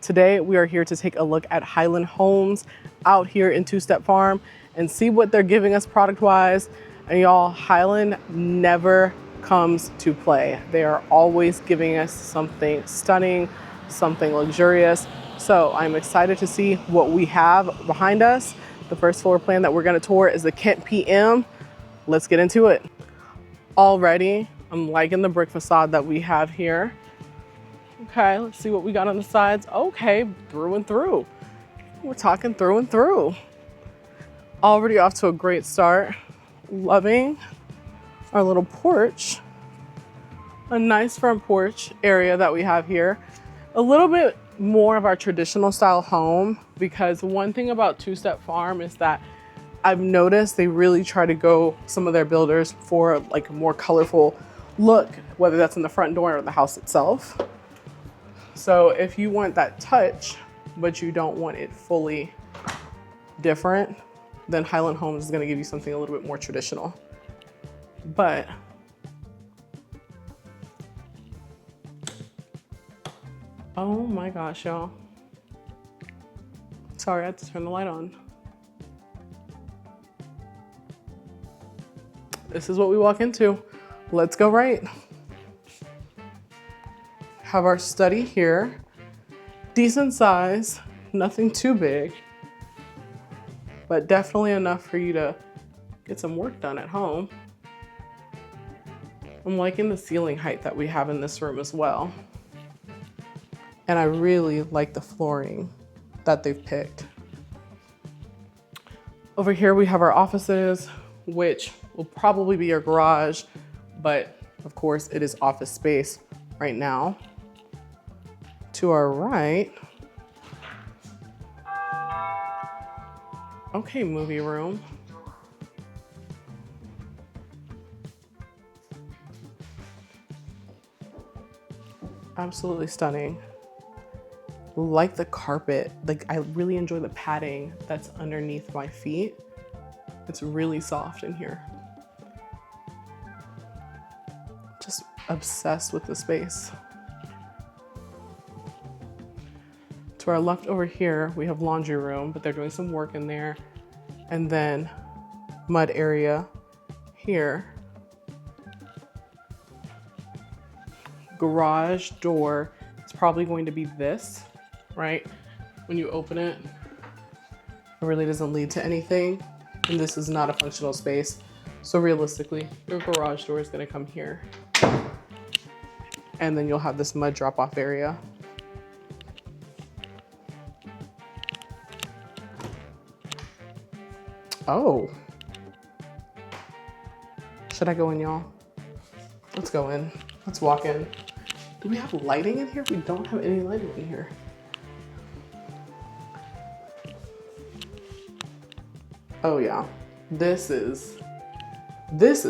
Today, we are here to take a look at Highland homes out here in Two Step Farm and see what they're giving us product-wise. And y'all, Highland never comes to play. They are always giving us something stunning, something luxurious. So I'm excited to see what we have behind us. The first floor plan that we're gonna tour is the Kent PM. Let's get into it. Already, I'm liking the brick facade that we have here. Okay, let's see what we got on the sides. Okay, through and through. We're talking through and through. Already off to a great start. Loving our little porch. A nice front porch area that we have here. A little bit more of our traditional style home, because one thing about Two Step Farm is that I've noticed they really try to go, some of their builders, for like a more colorful look, whether that's in the front door or the house itself. So if you want that touch, but you don't want it fully different, then Highland Homes is gonna give you something a little bit more traditional. But oh my gosh, y'all. Sorry, I had to turn the light on. This is what we walk into. Let's go right. Have our study here. Decent size, nothing too big, but definitely enough for you to get some work done at home. I'm liking the ceiling height that we have in this room as well. And I really like the flooring that they've picked. Over here we have our offices, which will probably be our garage, but of course it is office space right now. To our right, okay, movie room. Absolutely stunning. Like the carpet, like I really enjoy the padding that's underneath my feet. It's really soft in here. Just obsessed with the space. To our left over here, we have laundry room, but they're doing some work in there. And then mud area here. Garage door, it's probably going to be this, right? When you open it, it really doesn't lead to anything. And this is not a functional space. So realistically, your garage door is gonna come here. And then you'll have this mud drop off area. Oh. Should I go in, y'all? Let's go in. Let's walk in. Do we have lighting in here? We don't have any lighting in here. Oh yeah. This is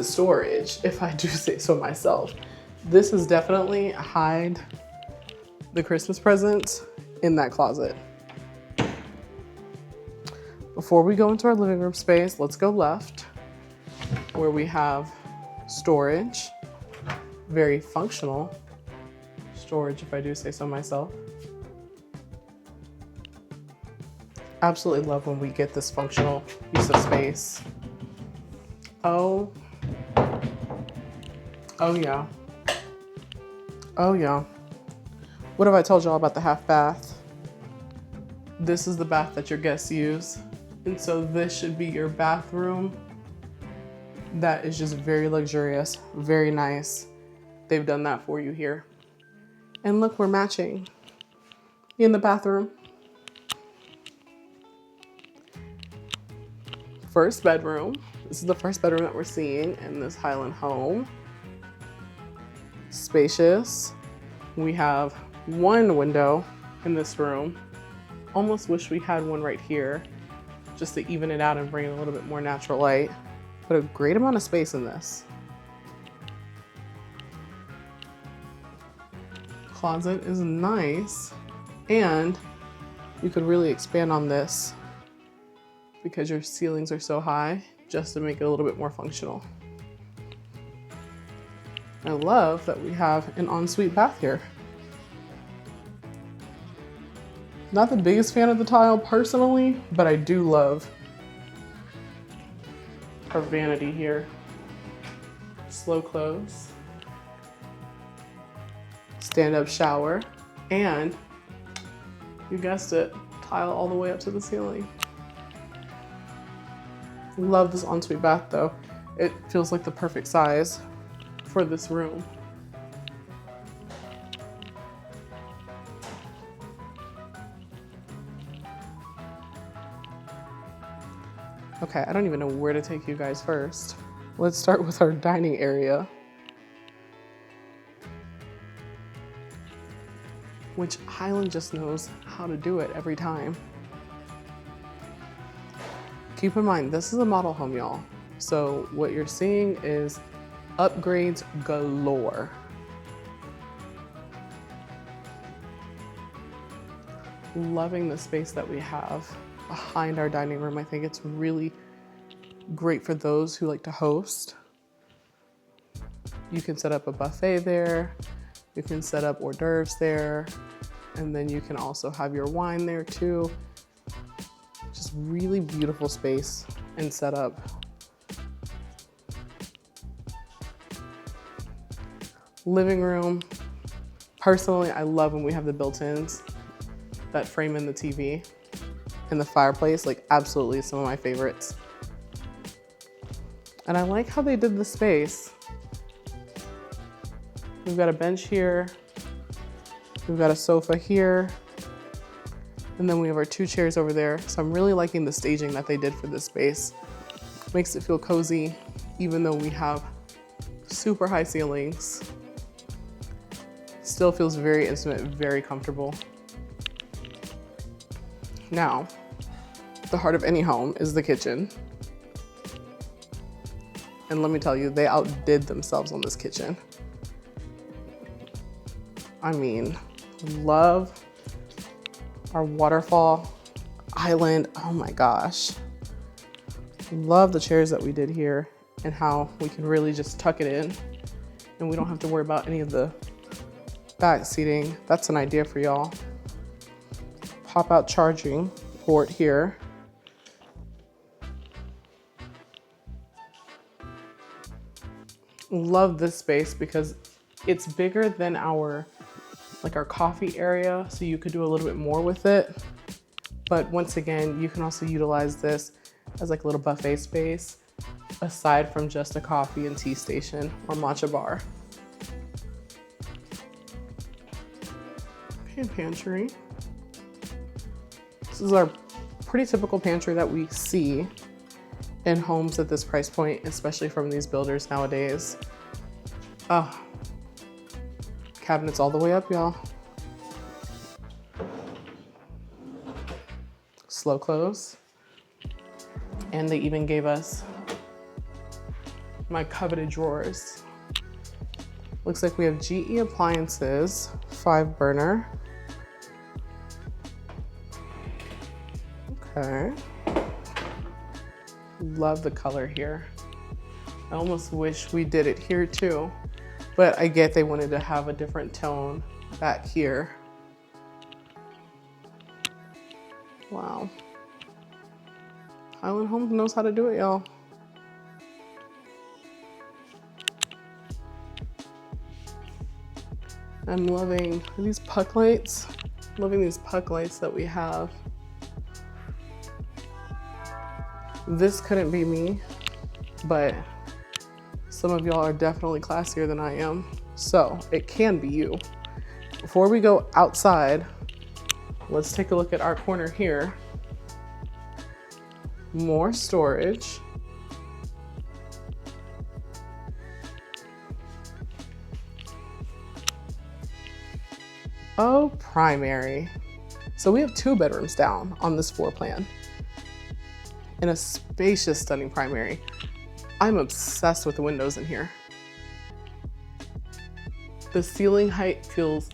storage, if I do say so myself. This is definitely hide the Christmas presents in that closet. Before we go into our living room space, let's go left, where we have storage. Very functional storage, if I do say so myself. Absolutely love when we get this functional use of space. Oh yeah. Oh yeah. What have I told y'all about the half bath? This is the bath that your guests use. And so this should be your bathroom. That is just very luxurious, very nice. They've done that for you here. And look, we're matching in the bathroom. First bedroom. This is the first bedroom that we're seeing in this Highland home. Spacious. We have one window in this room. Almost wish we had one right here, just to even it out and bring a little bit more natural light. But a great amount of space in this. Closet is nice, and you could really expand on this because your ceilings are so high, just to make it a little bit more functional. I love that we have an ensuite bath here. Not the biggest fan of the tile personally, but I do love our vanity here. Slow close, stand-up shower, and you guessed it, tile all the way up to the ceiling. Love this ensuite bath though. It feels like the perfect size for this room. Okay, I don't even know where to take you guys first. Let's start with our dining area, which Highland just knows how to do it every time. Keep in mind, this is a model home, y'all. So what you're seeing is upgrades galore. Loving the space that we have behind our dining room. I think it's really great for those who like to host. You can set up a buffet there. You can set up hors d'oeuvres there. And then you can also have your wine there too. Just really beautiful space and setup. Living room. Personally, I love when we have the built-ins that frame in the TV. And the fireplace, like absolutely some of my favorites. And I like how they did the space. We've got a bench here. We've got a sofa here. And then we have our 2 chairs over there. So I'm really liking the staging that they did for this space. Makes it feel cozy, even though we have super high ceilings. Still feels very intimate, very comfortable. Now, the heart of any home is the kitchen. And let me tell you, they outdid themselves on this kitchen. I mean, love our waterfall island. Oh my gosh. Love the chairs that we did here and how we can really just tuck it in and we don't have to worry about any of the back seating. That's an idea for y'all. Pop out charging port here. Love this space because it's bigger than our coffee area, so you could do a little bit more with it. But once again, you can also utilize this as like a little buffet space, aside from just a coffee and tea station or matcha bar. Pantry. This is our pretty typical pantry that we see in homes at this price point, especially from these builders nowadays. Oh, cabinets all the way up, y'all. Slow close. And they even gave us my coveted drawers. Looks like we have GE appliances, 5 burner. Okay. Love the color here. I almost wish we did it here too, but I get they wanted to have a different tone back here. Wow. Highland Homes knows how to do it, y'all. I'm loving these puck lights. Loving these puck lights that we have. This couldn't be me, but some of y'all are definitely classier than I am, so it can be you. Before we go outside, let's take a look at our corner here. More storage. Oh, primary. So we have 2 bedrooms down on this floor plan in a spacious, stunning primary. I'm obsessed with the windows in here. The ceiling height feels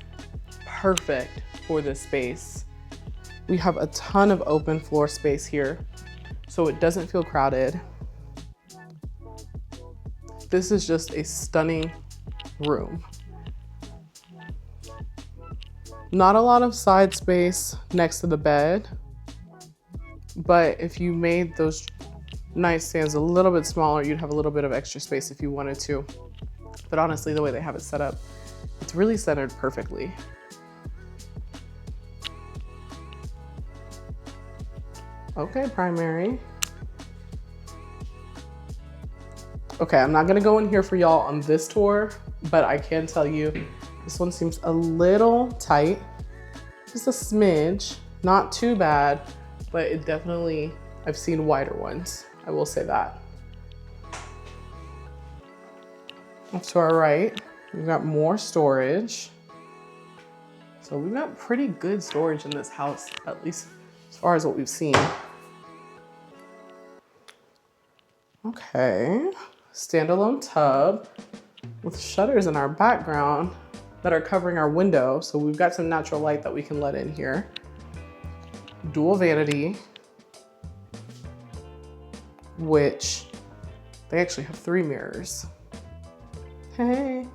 perfect for this space. We have a ton of open floor space here, so it doesn't feel crowded. This is just a stunning room. Not a lot of side space next to the bed, but if you made those nightstands a little bit smaller, you'd have a little bit of extra space if you wanted to. But honestly, the way they have it set up, it's really centered perfectly. Okay, primary. Okay, I'm not gonna go in here for y'all on this tour, but I can tell you this one seems a little tight, just a smidge, not too bad, but it definitely, I've seen wider ones, I will say that. Off to our right, we've got more storage. So we've got pretty good storage in this house, at least as far as what we've seen. Okay, standalone tub with shutters in our background that are covering our window. So we've got some natural light that we can let in here. Dual vanity, which they actually have 3 mirrors. Hey,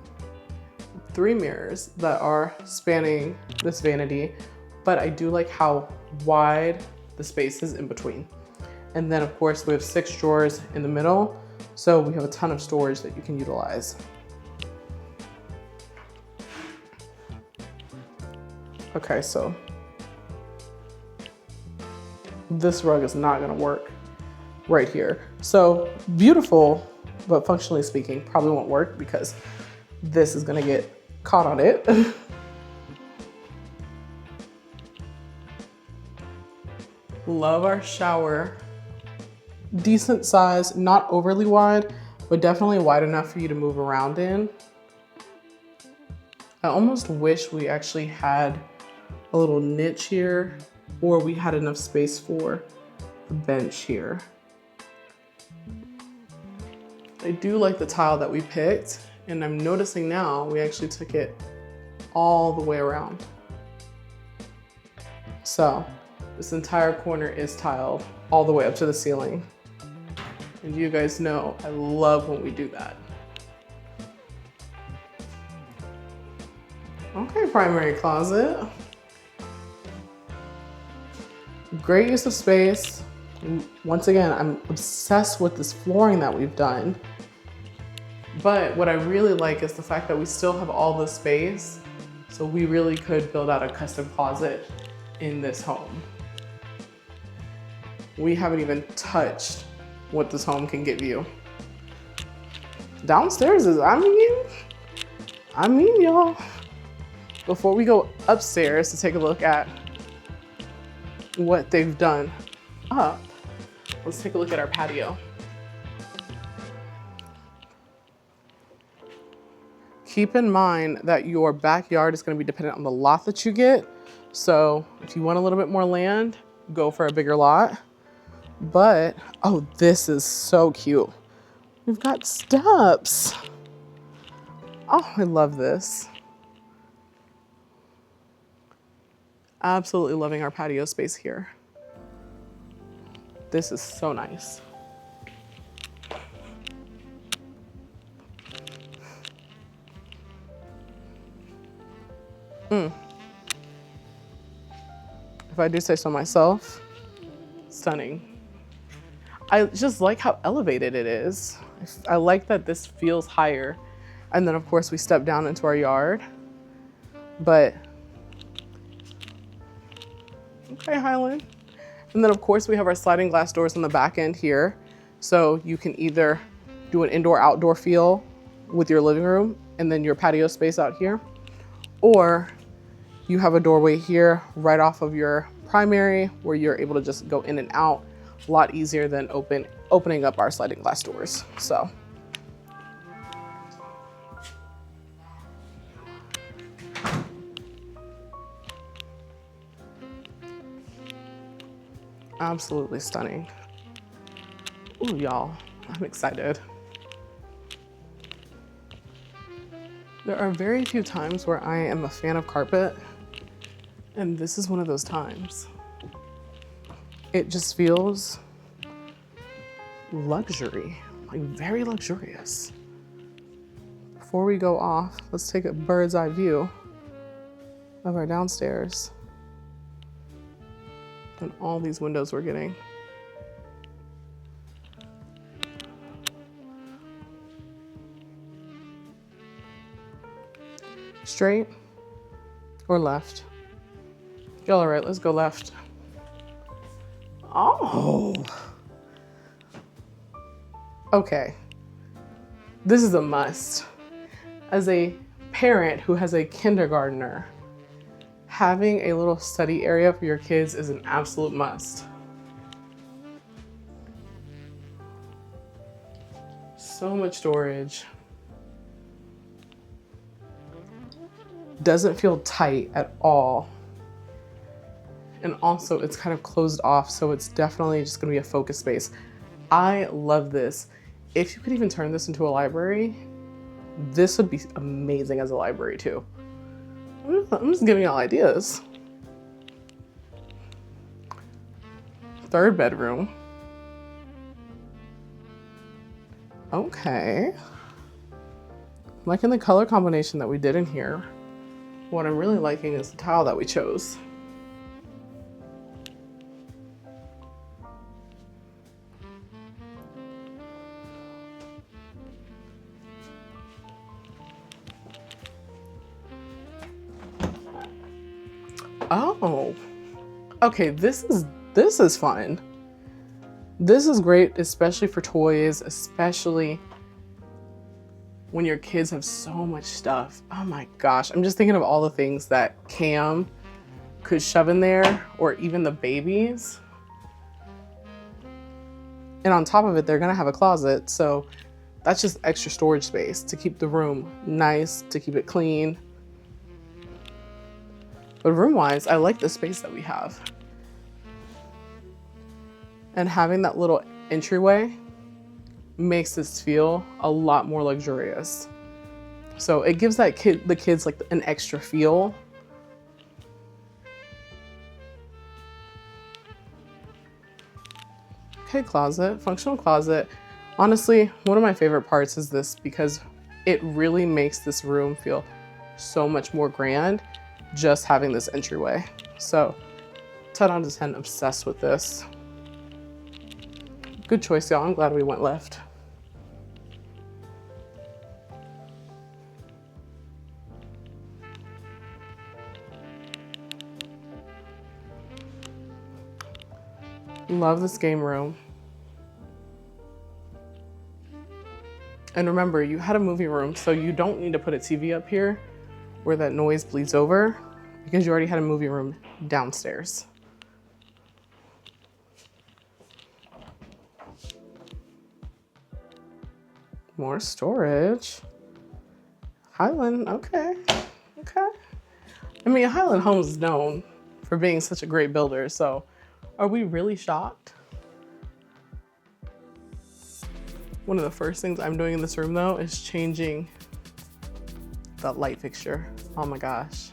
3 mirrors that are spanning this vanity, but I do like how wide the space is in between. And then of course we have 6 drawers in the middle, so we have a ton of storage that you can utilize. Okay, so this rug is not gonna work right here. So beautiful, but functionally speaking, probably won't work because this is gonna get caught on it. Love our shower. Decent size, not overly wide, but definitely wide enough for you to move around in. I almost wish we actually had a little niche here, or we had enough space for the bench here. I do like the tile that we picked, and I'm noticing now we actually took it all the way around. So this entire corner is tiled all the way up to the ceiling. And you guys know I love when we do that. Okay, primary closet. Great use of space. Once again, I'm obsessed with this flooring that we've done. But what I really like is the fact that we still have all the space. So we really could build out a custom closet in this home. We haven't even touched what this home can give you. Downstairs is, I mean, y'all. Before we go upstairs to take a look at what they've done up, let's take a look at our patio. Keep in mind that your backyard is going to be dependent on the lot that you get. So if you want a little bit more land, go for a bigger lot. But, oh, this is so cute. We've got steps. Oh, I love this. Absolutely loving our patio space here. This is so nice. If I do say so myself, stunning. I just like how elevated it is. I like that this feels higher. And then of course we step down into our yard. But, okay, Highland. And then of course we have our sliding glass doors on the back end here. So you can either do an indoor-outdoor feel with your living room and then your patio space out here, or you have a doorway here right off of your primary where you're able to just go in and out a lot easier than opening up our sliding glass doors. So. Absolutely stunning. Ooh, y'all, I'm excited. There are very few times where I am a fan of carpet, and this is one of those times. It just feels luxury, like very luxurious. Before we go off, let's take a bird's eye view of our downstairs. And all these windows we're getting. Straight or left? Y'all all right, let's go left. Oh. Okay. This is a must. As a parent who has a kindergartner, having a little study area for your kids is an absolute must. So much storage. Doesn't feel tight at all. And also it's kind of closed off, so it's definitely just gonna be a focus space. I love this. If you could even turn this into a library, this would be amazing as a library too. I'm just giving y'all ideas. Third bedroom. Okay. I'm liking the color combination that we did in here. What I'm really liking is the tile that we chose. Oh, okay, this is fun. This is great, especially for toys, especially when your kids have so much stuff. Oh my gosh, I'm just thinking of all the things that Cam could shove in there, or even the babies. And on top of it, they're gonna have a closet, so that's just extra storage space to keep the room nice, to keep it clean. But room-wise, I like the space that we have. And having that little entryway makes this feel a lot more luxurious. So it gives the kids like an extra feel. Okay, closet, functional closet. Honestly, one of my favorite parts is this because it really makes this room feel so much more grand just having this entryway. So 10 out of 10, obsessed with this. Good choice, y'all. I'm glad we went left. Love this game room. And remember, you had a movie room, so you don't need to put a TV up here where that noise bleeds over, because you already had a movie room downstairs. More storage. Highland, okay, okay. I mean, Highland Homes is known for being such a great builder, so are we really shocked? One of the first things I'm doing in this room though is changing the light fixture. Oh my gosh.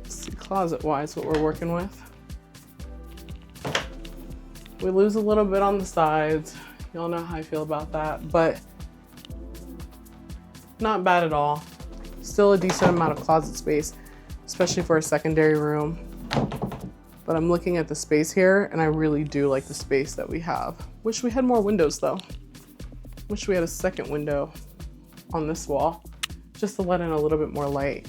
Let's see, closet-wise, what we're working with. We lose a little bit on the sides. Y'all know how I feel about that, but not bad at all. Still a decent amount of closet space, especially for a secondary room. But I'm looking at the space here and I really do like the space that we have. Wish we had more windows though. Wish we had a second window on this wall just to let in a little bit more light.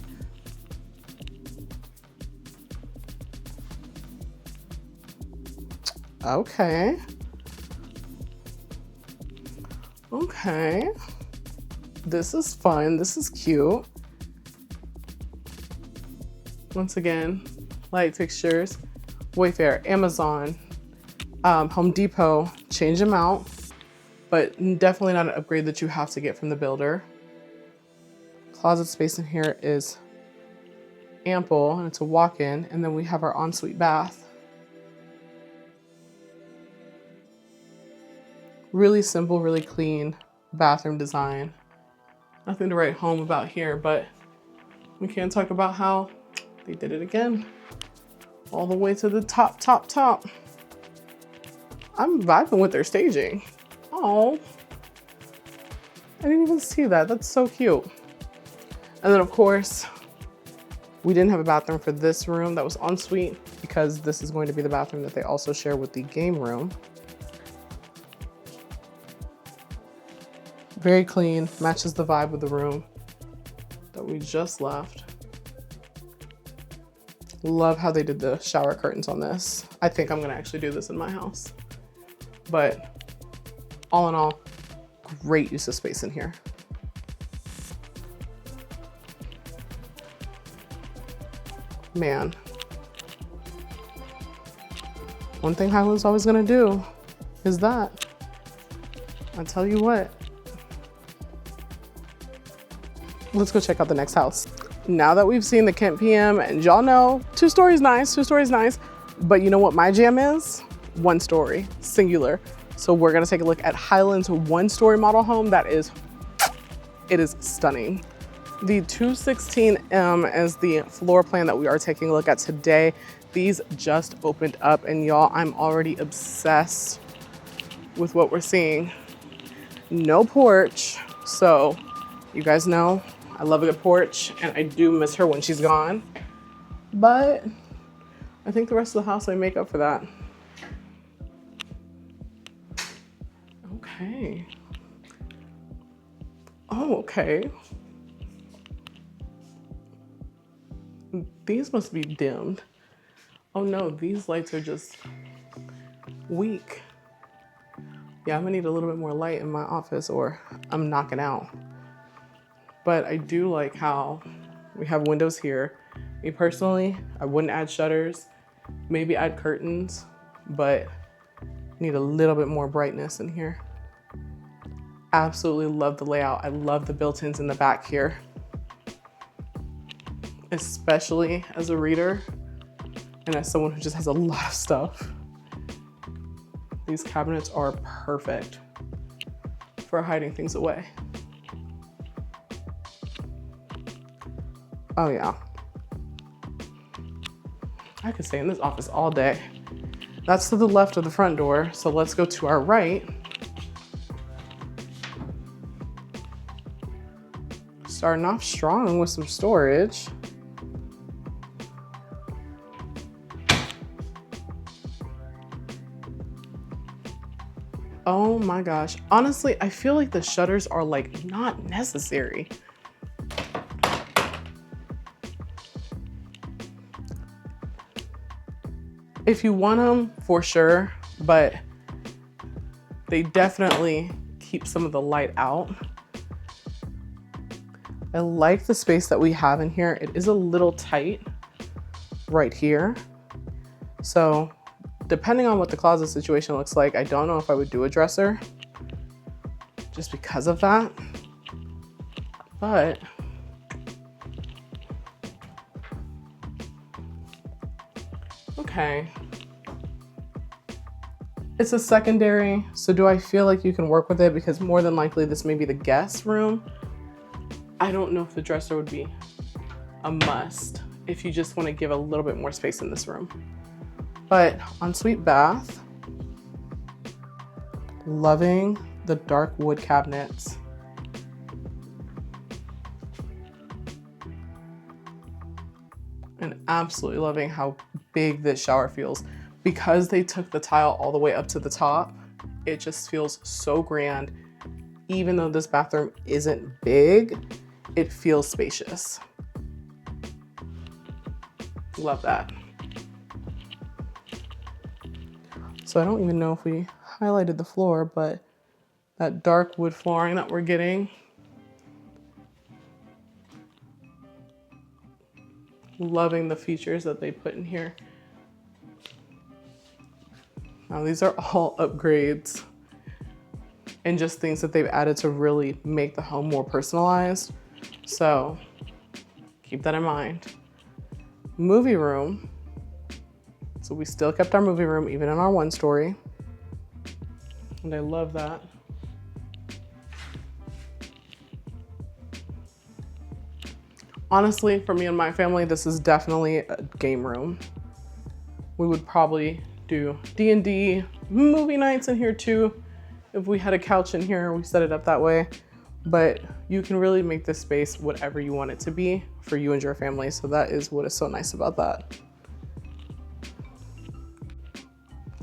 Okay. Okay. This is fun. This is cute. Once again, light fixtures, Wayfair, Amazon, Home Depot, change them out, but definitely not an upgrade that you have to get from the builder. Closet space in here is ample and it's a walk-in, and then we have our ensuite bath. Really simple, really clean bathroom design. Nothing to write home about here, but we can talk about how they did it again. All the way to the top, top, top. I'm vibing with their staging. Oh. I didn't even see that. That's so cute. And then of course, we didn't have a bathroom for this room that was ensuite because this is going to be the bathroom that they also share with the game room. Very clean, matches the vibe of the room that we just left. Love how they did the shower curtains on this. I think I'm gonna actually do this in my house. But all in all, great use of space in here. Man, one thing Highland's always gonna do is that. I tell you what. Let's go check out the next house. Now that we've seen the Kent PM, and y'all know, 2 stories nice, but you know what my jam is? 1 story, singular. So we're gonna take a look at Highland's 1-story model home. It is stunning. The 216M is the floor plan that we are taking a look at today. These just opened up, and y'all, I'm already obsessed with what we're seeing. No porch, so you guys know I love a good porch, and I do miss her when she's gone. But I think the rest of the house may make up for that. Okay. Oh, okay. These must be dimmed. Oh no, these lights are just weak. Yeah, I'm gonna need a little bit more light in my office or I'm knocking out. But I do like how we have windows here. Me personally, I wouldn't add shutters, maybe add curtains, but need a little bit more brightness in here. Absolutely love the layout. I love the built-ins in the back here. Especially as a reader and as someone who just has a lot of stuff. These cabinets are perfect for hiding things away. Oh yeah. I could stay in this office all day. That's to the left of the front door, so let's go to our right. Starting off strong with some storage. Oh my gosh. Honestly, I feel like the shutters are like not necessary. If you want them, for sure, but they definitely keep some of the light out. I like the space that we have in here. It is a little tight right here. So depending on what the closet situation looks like, I don't know if I would do a dresser just because of that. But okay. It's a secondary, so do I feel like you can work with it? Because more than likely this may be the guest room. I don't know if the dresser would be a must if you just want to give a little bit more space in this room. But ensuite bath, loving the dark wood cabinets. And absolutely loving how big this shower feels. Because they took the tile all the way up to the top, it just feels so grand. Even though this bathroom isn't big, it feels spacious. Love that. So I don't even know if we highlighted the floor, but that dark wood flooring that we're getting. Loving the features that they put in here. Now these are all upgrades and just things that they've added to really make the home more personalized. So keep that in mind. Movie room. So we still kept our movie room even in our 1-story. And I love that. Honestly, for me and my family, this is definitely a game room. We would probably do D&D movie nights in here too. If we had a couch in here, we set it up that way. but you can really make this space whatever you want it to be for you and your family. So that is what is so nice about that.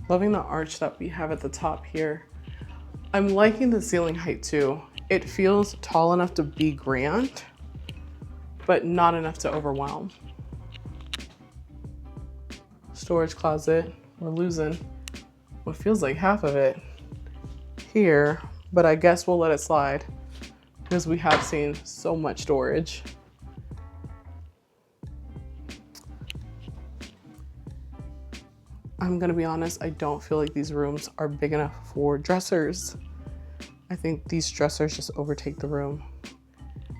Loving the arch that we have at the top here. I'm liking the ceiling height too. It feels tall enough to be grand, but not enough to overwhelm. Storage closet, we're losing what feels like half of it here, but I guess we'll let it slide because we have seen so much storage. I'm gonna be honest, I don't feel like these rooms are big enough for dressers. I think these dressers just overtake the room,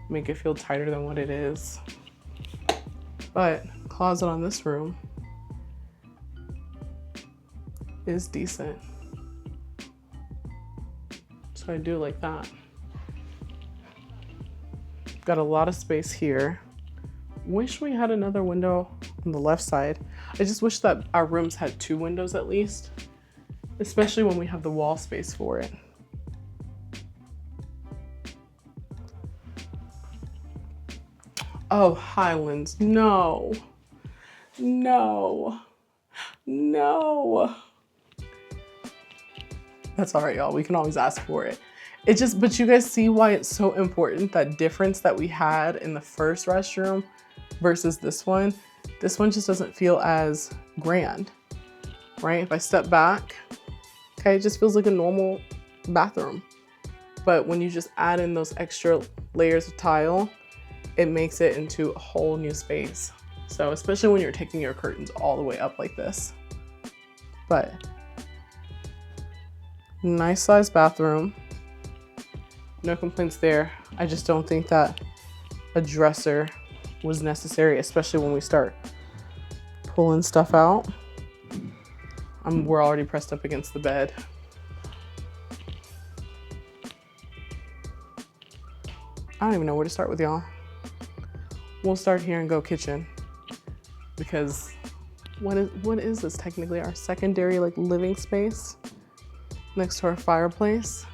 make it feel tighter than what it is. But closet on this room is decent. So I do like that. Got a lot of space here. Wish we had another window on the left side. I just wish that our rooms had 2 windows at least, especially when we have the wall space for it. Oh, Highlands, no, no, no. That's all right, y'all, we can always ask for it. But you guys see why it's so important, that difference that we had in the first restroom versus this one. This one just doesn't feel as grand, right? If I step back, okay, it just feels like a normal bathroom. But when you just add in those extra layers of tile, it makes it into a whole new space. So especially when you're taking your curtains all the way up like this. But nice sized bathroom. No complaints there. I just don't think that a dresser was necessary, especially when we start pulling stuff out. We're already pressed up against the bed. I don't even know where to start with y'all. We'll start here and go kitchen, because what is this technically? Our secondary like living space next to our fireplace.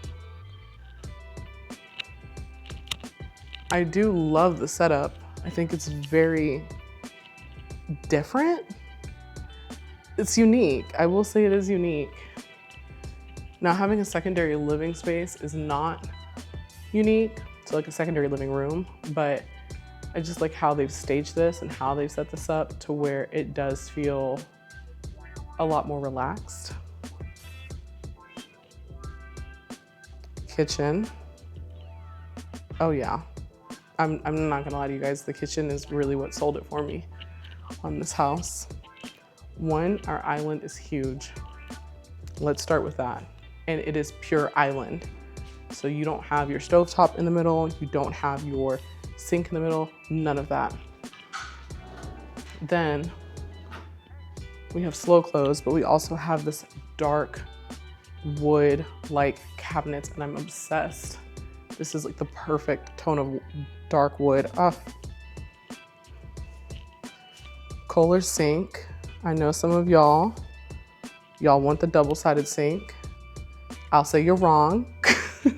I do love the setup. I think it's very different. It's unique. I will say it is unique. Now, having a secondary living space is not unique to like a secondary living room, but I just like how they've staged this and how they've set this up to where it does feel a lot more relaxed. Kitchen. Oh yeah. I'm not gonna lie to you guys, the kitchen is really what sold it for me on this house. One, our island is huge. Let's start with that. And it is pure island. So you don't have your stovetop in the middle, you don't have your sink in the middle, none of that. Then we have slow close, but we also have this dark wood-like cabinets, and I'm obsessed. This is like the perfect tone of dark wood. Kohler sink. I know some of y'all want the double-sided sink. I'll say you're wrong.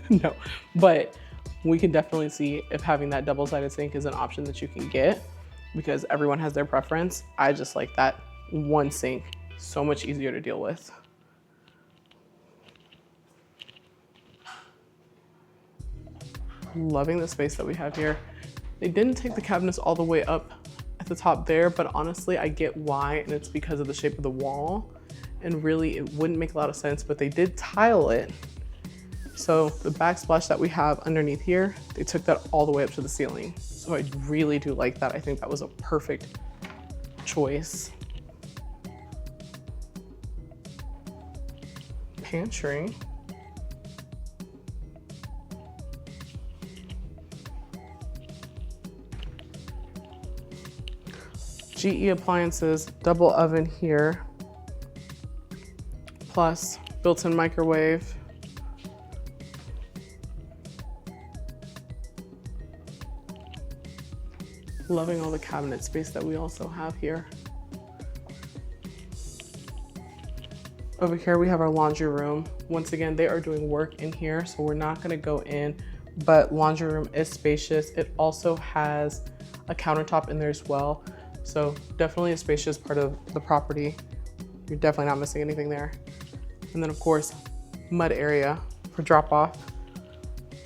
No, but we can definitely see if having that double-sided sink is an option that you can get, because everyone has their preference. I just like that one sink, so much easier to deal with. Loving the space that we have here. They didn't take the cabinets all the way up at the top there, but honestly, I get why, and it's because of the shape of the wall. And really, it wouldn't make a lot of sense, but they did tile it. So the backsplash that we have underneath here, they took that all the way up to the ceiling. So I really do like that. I think that was a perfect choice. Pantry. GE appliances, double oven here, plus built-in microwave. Loving all the cabinet space that we also have here. Over here we have our laundry room. Once again, they are doing work in here, so we're not gonna go in but laundry room is spacious. It also has a countertop in there as well. So definitely a spacious part of the property. You're definitely not missing anything there. And then of course, mud area for drop off.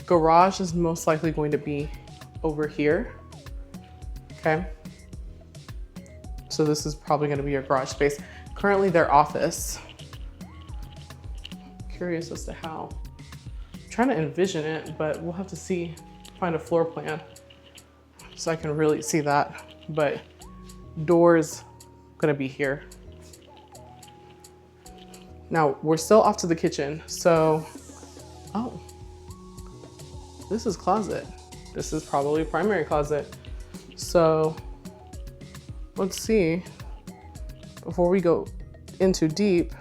Garage is most likely going to be over here, okay? So this is probably gonna be your garage space. Currently their office. Curious as to how. I'm trying to envision it, but we'll have to see, find a floor plan so I can really see that. But doors gonna be here. Now we're still off to the kitchen. So, oh, this is closet. This is probably a primary closet. So let's see, before we go into deep,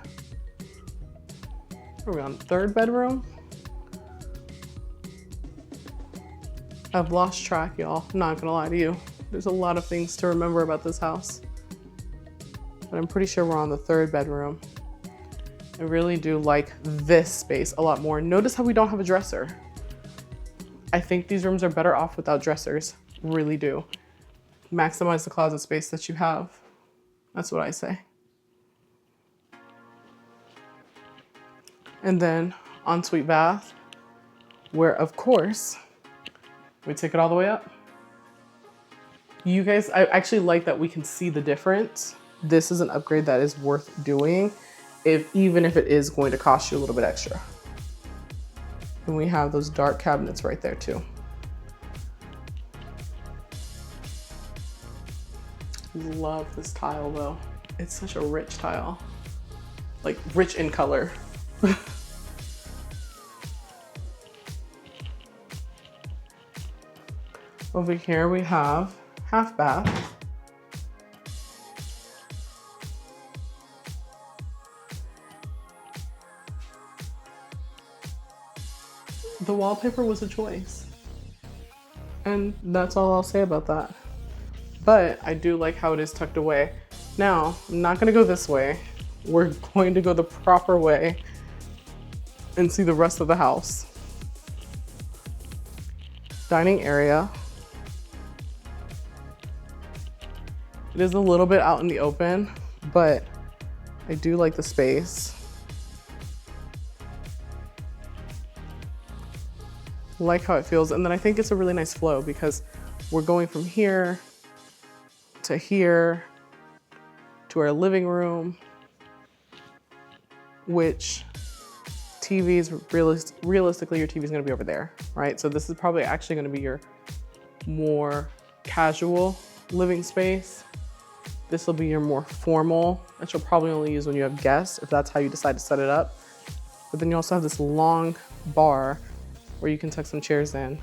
are we on third bedroom? I've lost track, y'all. I'm not gonna lie to you. There's a lot of things to remember about this house, but I'm pretty sure we're on the third bedroom. I really do like this space a lot more. Notice how we don't have a dresser. I think these rooms are better off without dressers, really do. Maximize the closet space that you have. That's what I say. And then ensuite bath, where of course, we take it all the way up. You guys, I actually like that we can see the difference. This is an upgrade that is worth doing, even if it is going to cost you a little bit extra. And we have those dark cabinets right there too. Love this tile though. It's such a rich tile, like rich in color. Over here we have half bath. The wallpaper was a choice. And that's all I'll say about that. But I do like how it is tucked away. Now, I'm not gonna go this way. We're going to go the proper way and see the rest of the house. Dining area. It is a little bit out in the open, but I do like the space. Like how it feels. And then I think it's a really nice flow because we're going from here to our living room, which TV's realistically your TV is going to be over there, right? So this is probably actually going to be your more casual living space. This will be your more formal that you'll probably only use when you have guests, if that's how you decide to set it up. But then you also have this long bar where you can tuck some chairs in.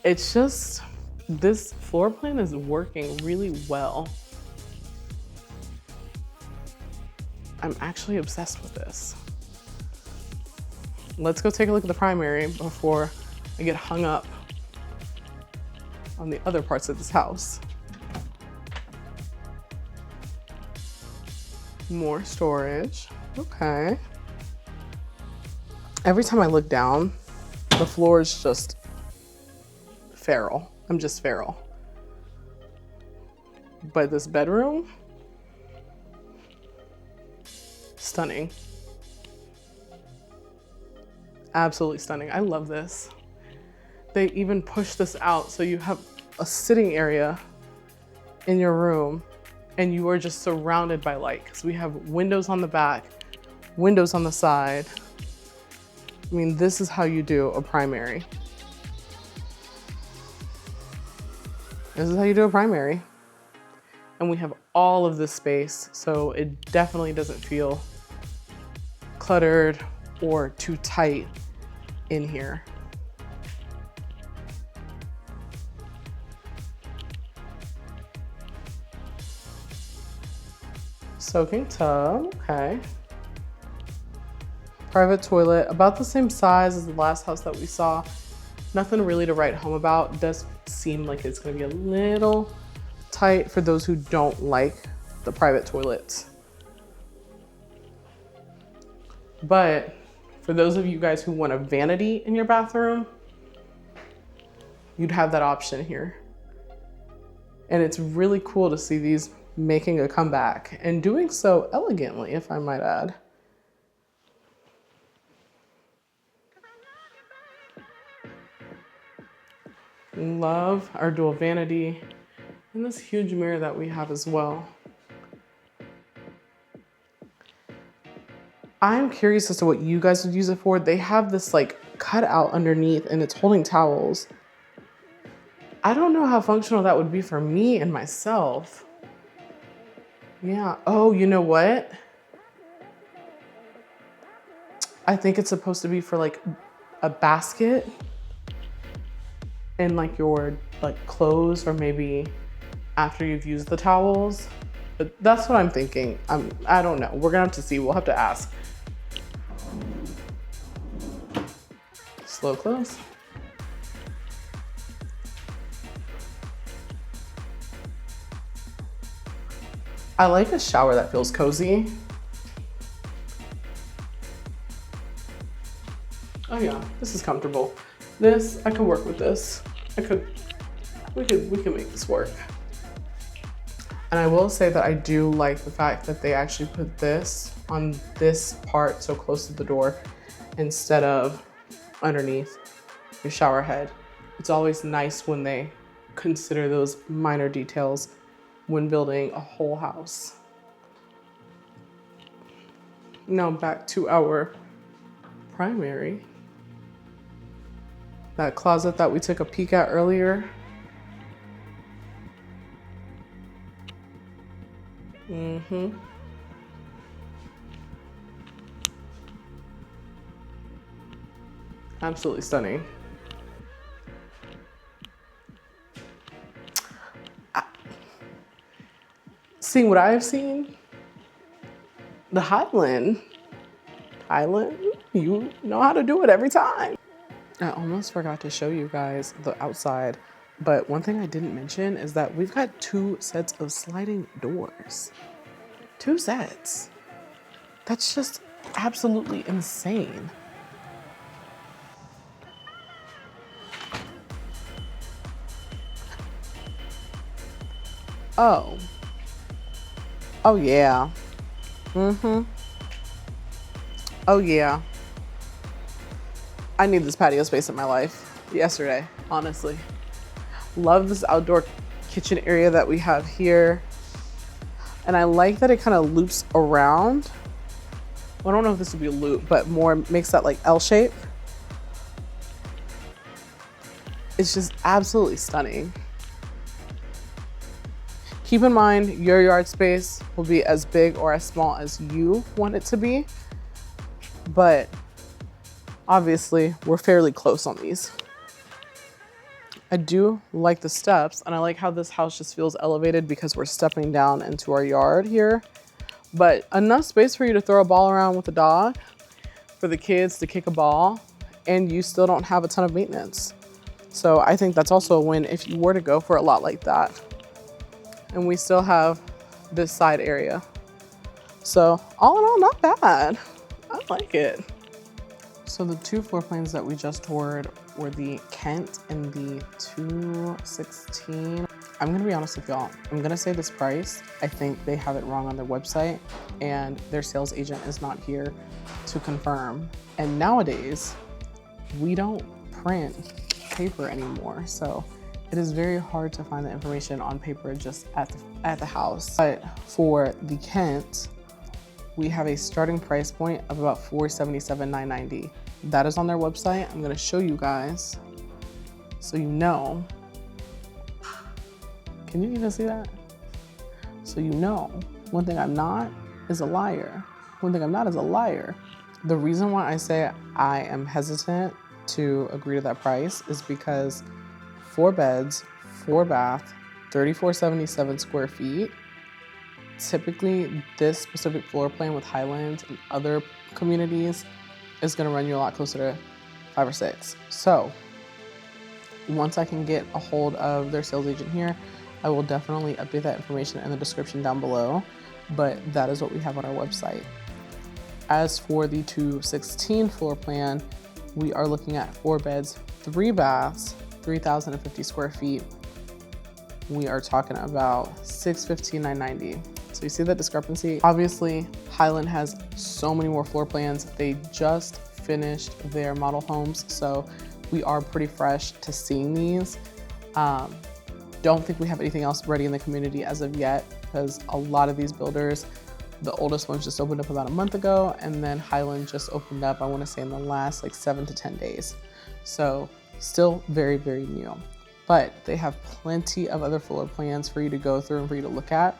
It's just, this floor plan is working really well. I'm actually obsessed with this. Let's go take a look at the primary before I get hung up on the other parts of this house. More storage, okay. Every time I look down, the floor is just feral. I'm just feral. But this bedroom, stunning. Absolutely stunning. I love this. They even push this out so you have a sitting area in your room and you are just surrounded by light because we have windows on the back, windows on the side. I mean, this is how you do a primary. This is how you do a primary. And we have all of this space, so it definitely doesn't feel cluttered or too tight in here. Soaking tub, okay. Private toilet, about the same size as the last house that we saw. Nothing really to write home about. It does seem like it's gonna be a little tight for those who don't like the private toilets. But for those of you guys who want a vanity in your bathroom, you'd have that option here. And it's really cool to see these making a comeback and doing so elegantly, if I might add. Love our dual vanity and this huge mirror that we have as well. I'm curious as to what you guys would use it for. They have this like cut out underneath and it's holding towels. I don't know how functional that would be for me and myself. Yeah, oh, you know what? I think it's supposed to be for like a basket and like your like clothes, or maybe after you've used the towels. But that's what I'm thinking. I don't know. We're gonna have to see. We'll have to ask. Slow close. I like a shower that feels cozy. Oh yeah, this is comfortable. This, I could work with this. We could make this work. And I will say that I do like the fact that they actually put this on this part so close to the door instead of underneath your shower head. It's always nice when they consider those minor details when building a whole house. Now back to our primary. That closet that we took a peek at earlier. Absolutely stunning. Seeing what I have seen, the Highland, you know how to do it every time. I almost forgot to show you guys the outside, but one thing I didn't mention is that we've got 2 sets of sliding doors. 2 sets. That's just absolutely insane. Oh yeah. Oh yeah. I need this patio space in my life yesterday, honestly. Love this outdoor kitchen area that we have here. And I like that it kind of loops around. Well, I don't know if this would be a loop, but more makes that like L shape. It's just absolutely stunning. Keep in mind, your yard space will be as big or as small as you want it to be, but obviously we're fairly close on these. I do like the steps, and I like how this house just feels elevated because we're stepping down into our yard here, but enough space for you to throw a ball around with the dog, for the kids to kick a ball, and you still don't have a ton of maintenance. So I think that's also a win if you were to go for a lot like that. And we still have this side area. So all in all, not bad. I like it. So the 2 floor plans that we just toured were the Kent and the 216. I'm gonna be honest with y'all. I'm gonna say this price. I think they have it wrong on their website and their sales agent is not here to confirm. And nowadays, we don't print paper anymore. So it is very hard to find the information on paper just at the house. But for the Kent, we have a starting price point of about $477,990. That is on their website. I'm gonna show you guys so you know. Can you even see that? So you know, one thing I'm not is a liar. One thing I'm not is a liar. The reason why I say I am hesitant to agree to that price is because 4 beds, 4 bath, 3,477 square feet. Typically, this specific floor plan with Highland and other communities is gonna run you a lot closer to 5 or 6. So once I can get a hold of their sales agent here, I will definitely update that information in the description down below, but that is what we have on our website. As for the 216 floor plan, we are looking at 4 beds, 3 baths, 3,050 square feet, we are talking about $615,990. So you see that discrepancy? Obviously, Highland has so many more floor plans. They just finished their model homes, so we are pretty fresh to seeing these. Don't think we have anything else ready in the community as of yet, because a lot of these builders, the oldest ones just opened up about a month ago, and then Highland just opened up, I want to say in the last like 7 to 10 days. So still very, very new. But they have plenty of other floor plans for you to go through and for you to look at.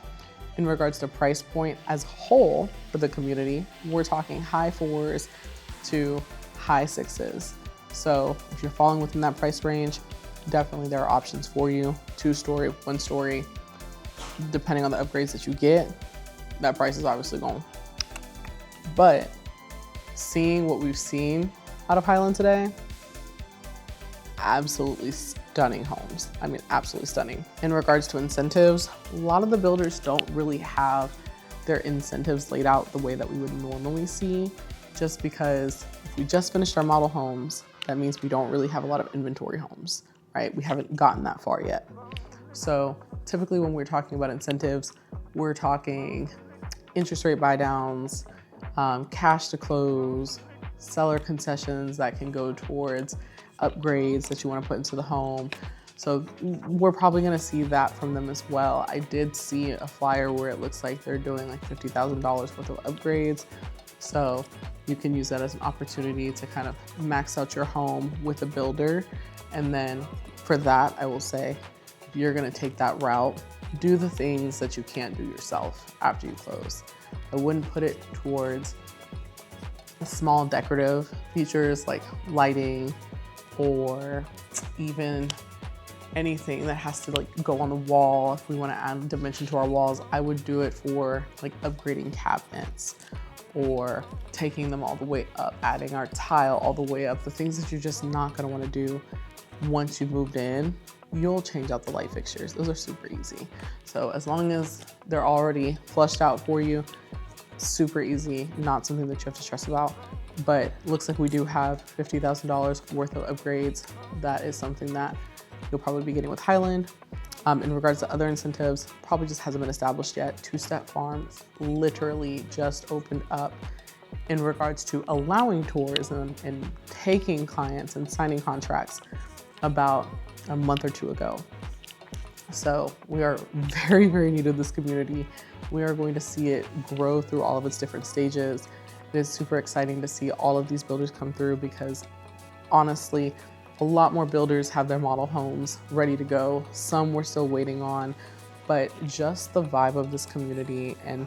In regards to price point as a whole for the community, we're talking high 4s to high 6s. So if you're falling within that price range, definitely there are options for you. 2-story, 1-story, depending on the upgrades that you get, that price is obviously going. But seeing what we've seen out of Highland today, absolutely stunning homes. I mean, absolutely stunning. In regards to incentives, a lot of the builders don't really have their incentives laid out the way that we would normally see, just because if we just finished our model homes, that means we don't really have a lot of inventory homes, right? We haven't gotten that far yet. So typically when we're talking about incentives, we're talking interest rate buy downs, cash to close, seller concessions that can go towards upgrades that you want to put into the home. So we're probably going to see that from them as well. I did see a flyer where it looks like they're doing like $50,000 worth of upgrades. So you can use that as an opportunity to kind of max out your home with a builder. And then for that, I will say, if you're going to take that route, do the things that you can't do yourself after you close. I wouldn't put it towards small decorative features like lighting, or even anything that has to like go on the wall. If we want to add dimension to our walls, I would do it for like upgrading cabinets or taking them all the way up, adding our tile all the way up. The things that you're just not going to want to do once you've moved in, you'll change out the light fixtures. Those are super easy. So as long as they're already flushed out for you, super easy, not something that you have to stress about. But looks like we do have $50,000 worth of upgrades. That is something that you'll probably be getting with Highland. In regards to other incentives, probably just hasn't been established yet. Two-Step Farms literally just opened up in regards to allowing tours and taking clients and signing contracts about a month or two ago. So we are very, very new to this community. We are going to see it grow through all of its different stages. It is super exciting to see all of these builders come through, because honestly, a lot more builders have their model homes ready to go. Some we're still waiting on, but just the vibe of this community and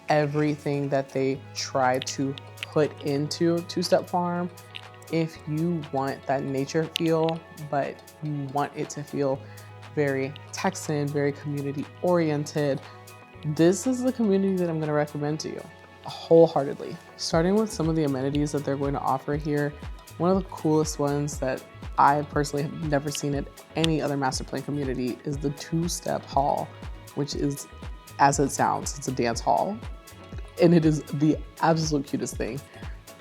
everything that they try to put into Two-Step Farm. If you want that nature feel, but you want it to feel very Texan, very community oriented, this is the community that I'm going to recommend to you wholeheartedly. Starting with some of the amenities that they're going to offer here, one of the coolest ones that I personally have never seen at any other master plan community is the two-step hall, which is, as it sounds, it's a dance hall, and it is the absolute cutest thing.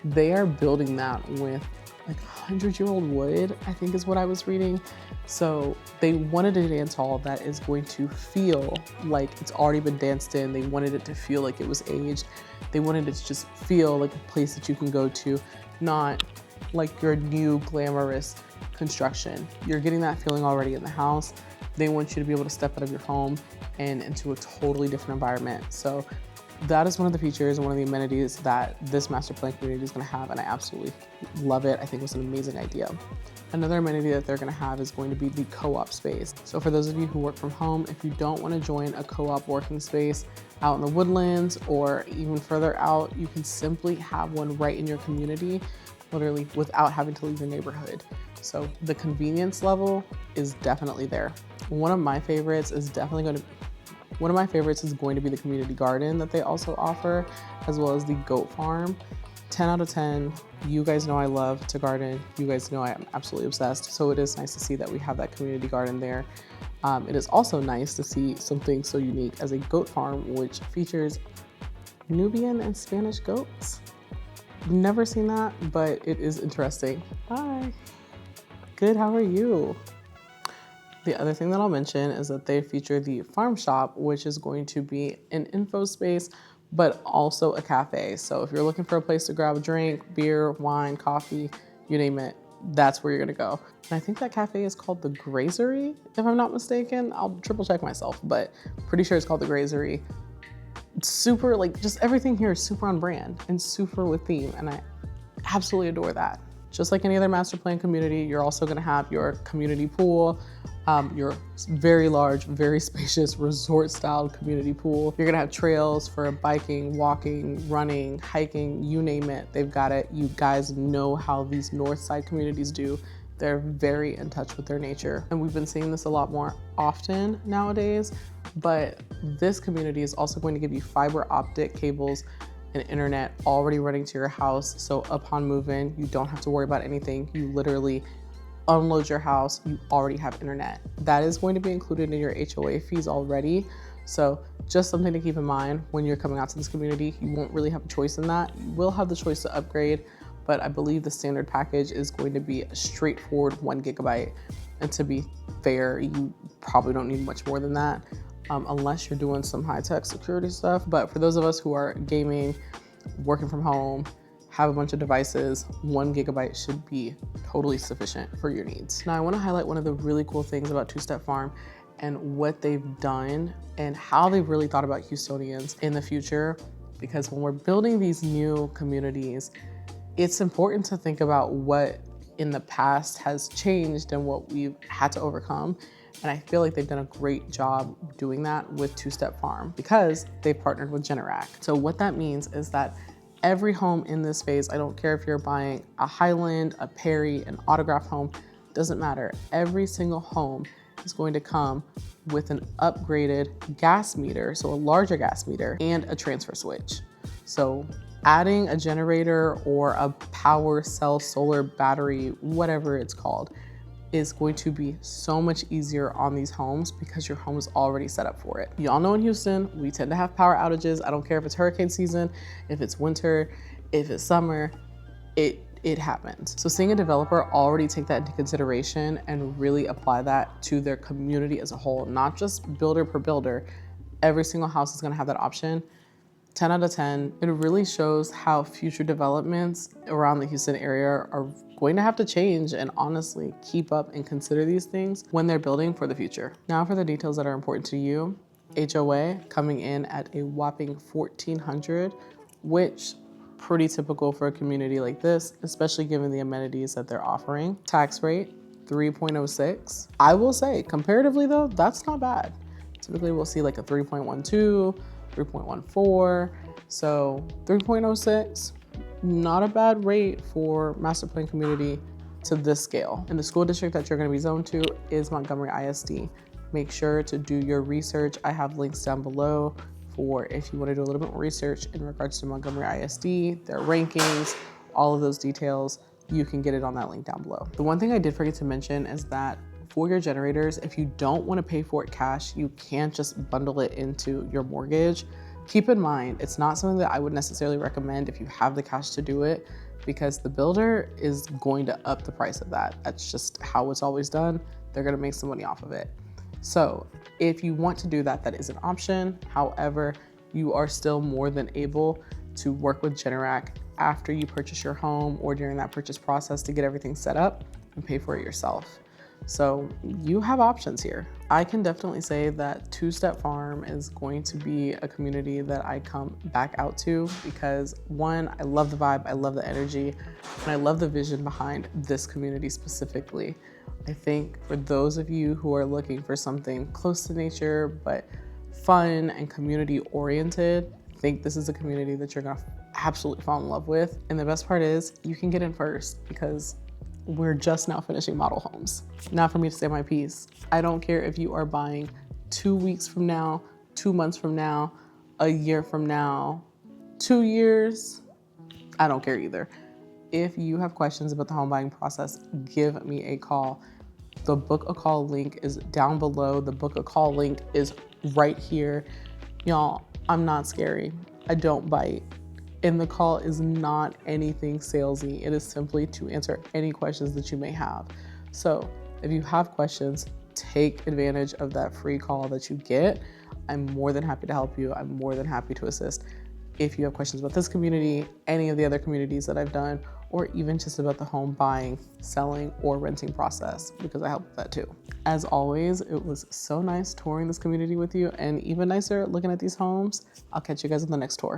They are building that with like 100-year-old wood, I think is what I was reading. So they wanted a dance hall that is going to feel like it's already been danced in. They wanted it to feel like it was aged. They wanted it to just feel like a place that you can go to, not like your new glamorous construction. You're getting that feeling already in the house. They want you to be able to step out of your home and into a totally different environment. So that is one of the features and one of the amenities that this master plan community is going to have, and I absolutely love it. I think it was an amazing idea. Another amenity that they're going to have is going to be the co-op space. So for those of you who work from home, if you don't want to join a co-op working space out in the woodlands or even further out, you can simply have one right in your community, literally without having to leave your neighborhood. So the convenience level is definitely there. One of my favorites is going to be the community garden that they also offer, as well as the goat farm. 10 out of 10. You guys know I love to garden. You guys know I am absolutely obsessed. So it is nice to see that we have that community garden there. It is also nice to see something so unique as a goat farm, which features Nubian and Spanish goats. Never seen that, but it is interesting. Hi. Good, how are you? The other thing that I'll mention is that they feature the farm shop, which is going to be an info space, but also a cafe. So if you're looking for a place to grab a drink, beer, wine, coffee, you name it, that's where you're gonna go. And I think that cafe is called the Grazery, if I'm not mistaken. I'll triple check myself, but pretty sure it's called the Grazery. It's super, like, just everything here is super on brand and super with theme, and I absolutely adore that. Just like any other master plan community, you're also gonna have your community pool, your very large, very spacious resort-style community pool. You're gonna have trails for biking, walking, running, hiking, you name it, they've got it. You guys know how these north side communities do. They're very in touch with their nature. And we've been seeing this a lot more often nowadays, but this community is also going to give you fiber optic cables and internet already running to your house. So upon move-in, you don't have to worry about anything. You literally unload your house, you already have internet. That is going to be included in your HOA fees already. So just something to keep in mind when you're coming out to this community. You won't really have a choice in that. You will have the choice to upgrade, but I believe the standard package is going to be a straightforward 1 gigabyte. And to be fair, you probably don't need much more than that, unless you're doing some high-tech security stuff. But for those of us who are gaming, working from home, have a bunch of devices, 1 gigabyte should be totally sufficient for your needs. Now I wanna highlight one of the really cool things about Two Step Farm and what they've done and how they've really thought about Houstonians in the future. Because when we're building these new communities, it's important to think about what in the past has changed and what we've had to overcome. And I feel like they've done a great job doing that with Two Step Farm because they partnered with Generac. So what that means is that every home in this phase, I don't care if you're buying a Highland, a Perry, an autograph home, doesn't matter. Every single home is going to come with an upgraded gas meter, so a larger gas meter and a transfer switch. So adding a generator or a power cell, solar battery, whatever it's called, is going to be so much easier on these homes because your home is already set up for it. Y'all know in Houston, we tend to have power outages. I don't care if it's hurricane season, if it's winter, if it's summer, it happens. So seeing a developer already take that into consideration and really apply that to their community as a whole, not just builder per builder, every single house is gonna have that option. 10 out of 10. It really shows how future developments around the Houston area are going to have to change and honestly keep up and consider these things when they're building for the future. Now for the details that are important to you. HOA coming in at a whopping $1,400, which pretty typical for a community like this, especially given the amenities that they're offering. Tax rate, 3.06. I will say, comparatively though, that's not bad. Typically we'll see like a 3.12, 3.14, so 3.06, not a bad rate for master plan community to this scale. And the school district that you're gonna be zoned to is Montgomery ISD. Make sure to do your research. I have links down below for if you wanna do a little bit more research in regards to Montgomery ISD, their rankings, all of those details, you can get it on that link down below. The one thing I did forget to mention is that for your generators, if you don't want to pay for it cash, you can't just bundle it into your mortgage. Keep in mind, it's not something that I would necessarily recommend if you have the cash to do it, because the builder is going to up the price of that. That's just how it's always done. They're going to make some money off of it. So if you want to do that, that is an option. However, you are still more than able to work with Generac after you purchase your home or during that purchase process to get everything set up and pay for it yourself. So you have options here. I can definitely say that Two Step Farm is going to be a community that I come back out to because one, I love the vibe, I love the energy, and I love the vision behind this community specifically. I think for those of you who are looking for something close to nature, but fun and community oriented, I think this is a community that you're gonna absolutely fall in love with. And the best part is you can get in first because we're just now finishing model homes. Now for me to say my piece. I don't care if you are buying 2 weeks from now, 2 months from now, a year from now, 2 years, I don't care either. If you have questions about the home buying process, give me a call. The book a call link is down below. The book a call link is right here. Y'all, I'm not scary. I don't bite. And the call is not anything salesy. It is simply to answer any questions that you may have. So if you have questions, take advantage of that free call that you get. I'm more than happy to help you. I'm more than happy to assist. If you have questions about this community, any of the other communities that I've done, or even just about the home buying, selling, or renting process, because I help with that too. As always, it was so nice touring this community with you, and even nicer looking at these homes. I'll catch you guys on the next tour.